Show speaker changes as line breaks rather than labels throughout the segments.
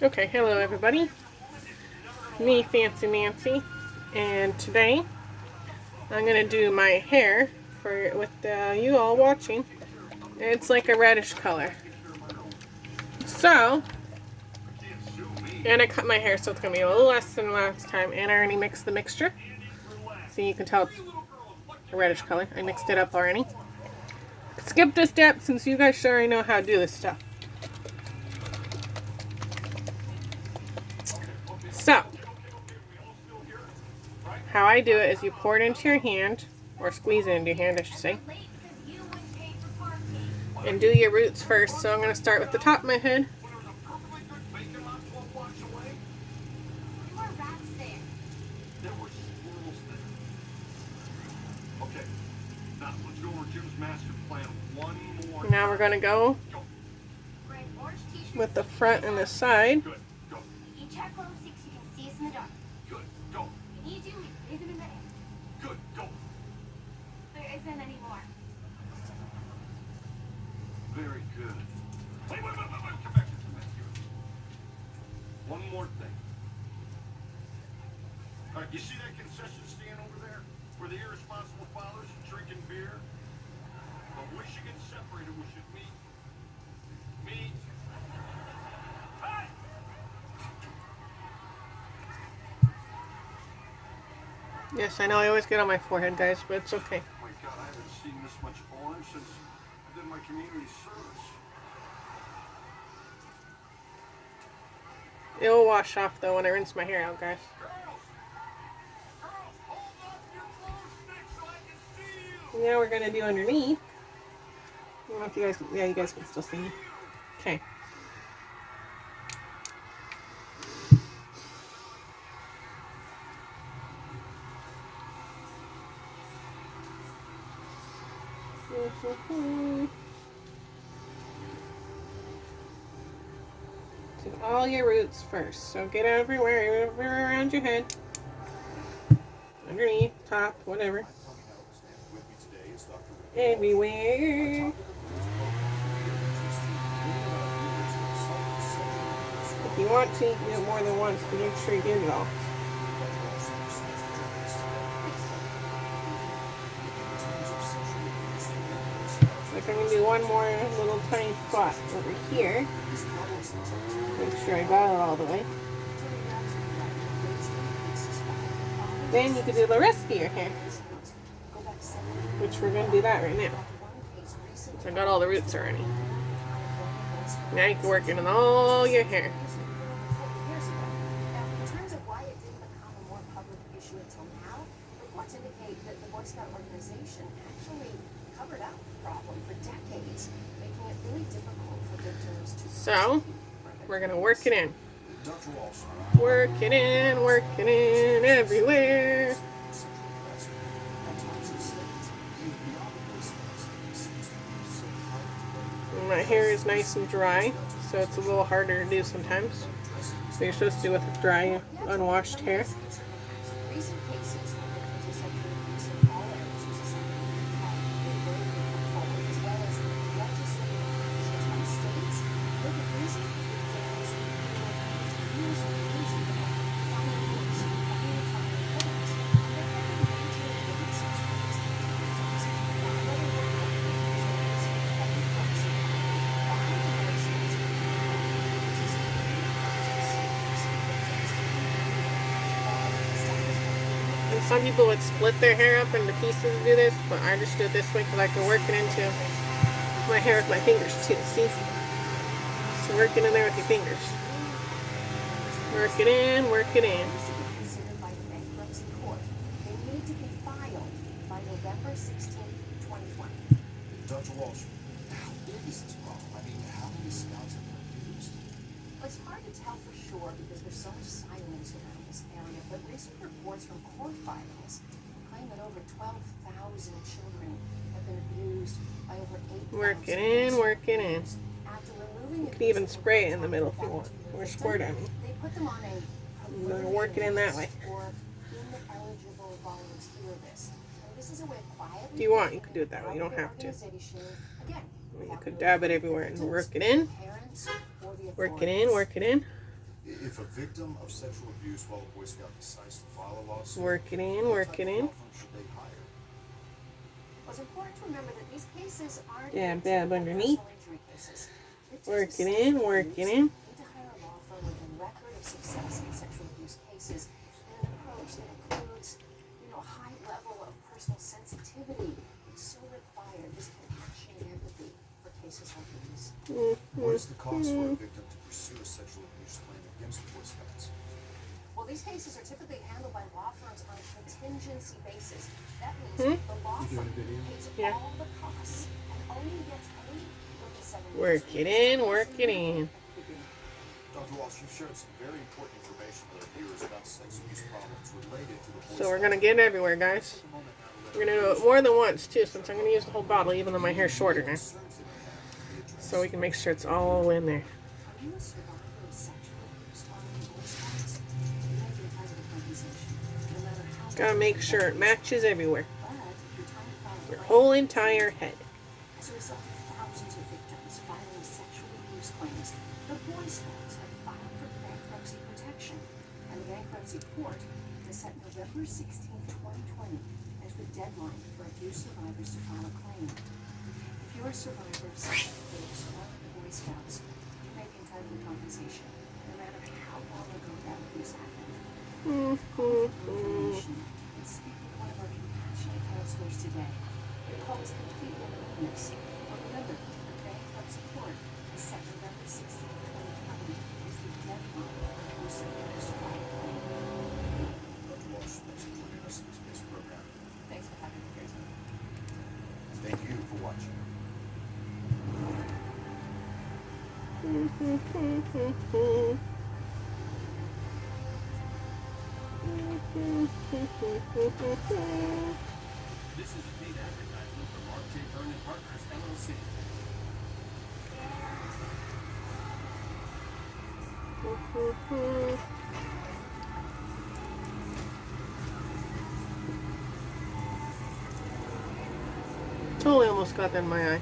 Okay, hello everybody. Me, Fancy Nancy, and today I'm gonna do my hair for with you all watching. It's like a reddish color. So, and I cut my hair so it's gonna be a little less than last time. And I already mixed the mixture, so you can tell it's a reddish color. I mixed it up already. Skip this step since you guys should already know how to do this stuff. So, how I do it is you pour it into your hand, or squeeze it into your hand, I should say, and do your roots first. So I'm going to start with the top of my head. Now we're going to go with the front and the side.
Very good. Wait, come back here. One more thing. All right, you see that concession stand over there? Where the irresponsible fathers drinking beer? But we should get separated. We should meet. Meet. Hey!
Yes, I know I always get on my forehead, guys, but it's okay.
Oh my God, I haven't seen this much orange since I did my community service.
It'll wash off though when I rinse my hair out, guys. Now we're gonna do underneath. I don't know if you guys, yeah, you guys can still see me. Okay. Do all your roots first. So get everywhere around your head. Underneath, top, whatever. Everywhere. If you want to, you can do it more than once, but make sure you get it all. Like I'm going to do one more little tiny spot over here. Make sure I got it all the way. Then you can do the rest of your hair, which we're going to do that right now. So I got all the roots already. Now you can work in on all your hair.
In terms of why it didn't become a more public issue until now, reports indicate that the Boy Scout organization actually covered up the problem for decades, making it really difficult for victims to...
So, we're going to work it in. Work it in everywhere. And my hair is nice and dry, so it's a little harder to do sometimes. So you're supposed to do it with dry, unwashed hair.
Recent cases where victims are said to abuse in all areas of society have been very forward, as well as legislative actions by states. Look at recent victims who were accused of abusing the family rules and family homes. There have been major rates of victims, whether they're victims or abusing family homes.
And some people would split their hair up into pieces to do this, but I just do it this way because I can work it into my hair with my fingers too, see? So work it in there with your fingers. Work it in, work it in.
Considered by the bankruptcy court. They need to be filed by November 16th, 2020.
Dr. Walsh, how big is this problem? I mean, how many scouts have been abused?
It's hard to tell for sure because there's so much silence around this area, but recent reports from court filings claim that over 12,000 children have been abused by over 8,000.
Work it in, work it in.
After removing
You can even spray it in the middle if you want, or squirt at me.
They put them on a
I'm going to work it in that way.
or ineligible volunteer list. And this is a way of quietly
If you want, you can do it that way. You don't have to.
organization, again,
You could dab it everywhere and work it in.
parents or the
Work it in, work it in.
If a victim of sexual abuse while a Boy Scout decides to file a lawsuit,
Work it in,
what
work
type
it
of
in.
law firm should they hire?
Well, it's important to remember that these cases aren't
Dab,
typical
dab underneath.
personal injury cases. Victims
Work
of
it in,
sexual
work
abuse
it in.
need to hire a law firm with a record of success in sexual abuse cases and an approach that includes, a high level of personal sensitivity. It's so required. This compassion and empathy for cases like these.
What is the cost for a victim to pursue a sexual abuse claim against the Boy Scouts?
Well, these cases are typically handled by law firms on a contingency basis. That means the law firm pays
Yeah.
all the costs and only gets paid when the settlement
Work
is
it
reached.
in, work it in.
Dr. Walsh, you've shared some very important information with our viewers about sex abuse problems related to the Boy
So we're
Scouts.
gonna get everywhere, guys.
Take a moment now to let
We're gonna do
our
it more than once too, since I'm gonna use the whole bottle, even though my hair's shorter now.
concerns that they have be addressed.
So we can make sure it's all in there.
Are you a survivor of sexual abuse while in the Boy Scouts? You may be entitled to compensation, no matter how
Gotta make sure it matches everywhere.
But if you're trying to file a
Your
claim,
whole entire head.
as a result of thousands of victims filing sexual abuse claims, the Boy Scouts have filed for bankruptcy protection, and the bankruptcy court has set November 16, 2020 as the deadline for abuse survivors to file a claim. If you're a survivor of sexual abuse or the Boy Scouts, you may be entitled to compensation, no matter how long ago that abuse happened. Call for information and speak with one of our compassionate counselors today. Your call is completely anonymous. But remember, the bankruptcy court has set November 16, 2020 as the deadline for abuse survivors to file a claim.
Dr. Walsh, thanks for joining us in today's program.
Thanks for having me here today.
And thank you for watching.
This is a paid advertisement from Mark J. Vernon Partners, LLC.
Totally almost got that in my eye.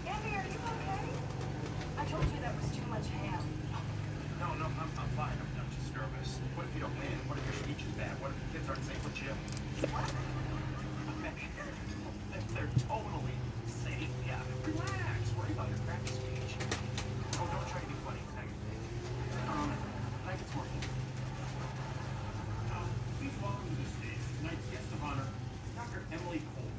Andy, are you okay? I told you that was too much ham.
No, I'm fine. I'm just nervous. What if you don't win? What if your speech is bad? What if the kids aren't safe with Jim?
What?
They're totally safe. Yeah. Relax. Worry about your crappy speech. Oh, don't try to be funny. I think it's working. Please welcome to the stage tonight's guest of honor, Dr. Emily Cole.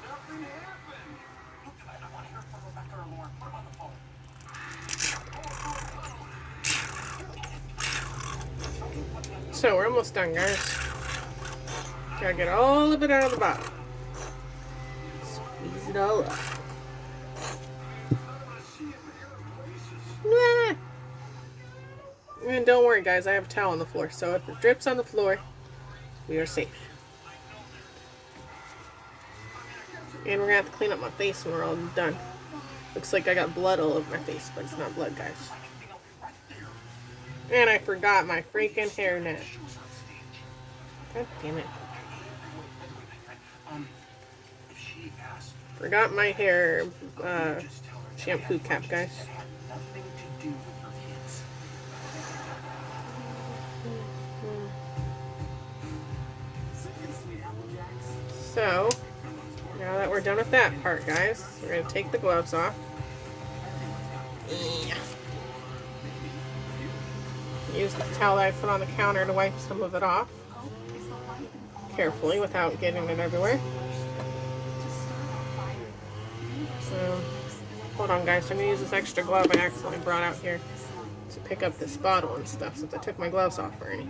Nothing happened.
I want to hear from Rebecca or Lauren. Put them on the phone.
So we're almost done, guys. Gotta get all of it out of the bottle. Squeeze it all up. Nah. And don't worry, guys, I have a towel on the floor, so if it drips on the floor, we are safe. And we're gonna have to clean up my face when we're all done. Looks like I got blood all over my face, but it's not blood, guys. And I forgot my freaking hairnet. God damn it.
If she asks,
Forgot my hair
just tell her
shampoo cap, guys.
it had nothing to do with her kids.
So, now that we're done with that part, guys, we're going to take the gloves off. Yeah. Use the towel that I put on the counter to wipe some of it off. Carefully, without getting it everywhere. So, hold on, guys. I'm going to use this extra glove I accidentally brought out here to pick up this bottle and stuff since I took my gloves off already.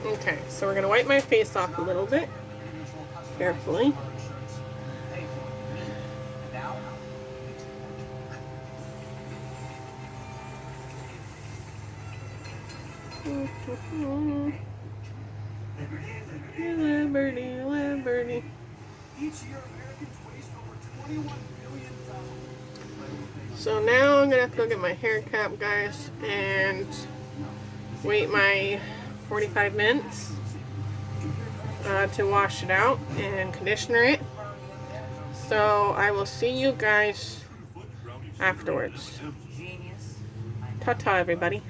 Okay, so we're gonna wipe my face off a little bit carefully.
Pay for me. Now,
Liberty, liberty.
each year Americans waste over 21 billion pounds.
So now I'm gonna have to go get my hair cap, guys, and wait my 45 minutes to wash it out and conditioner it. So I will see you guys afterwards. Ta-ta, everybody.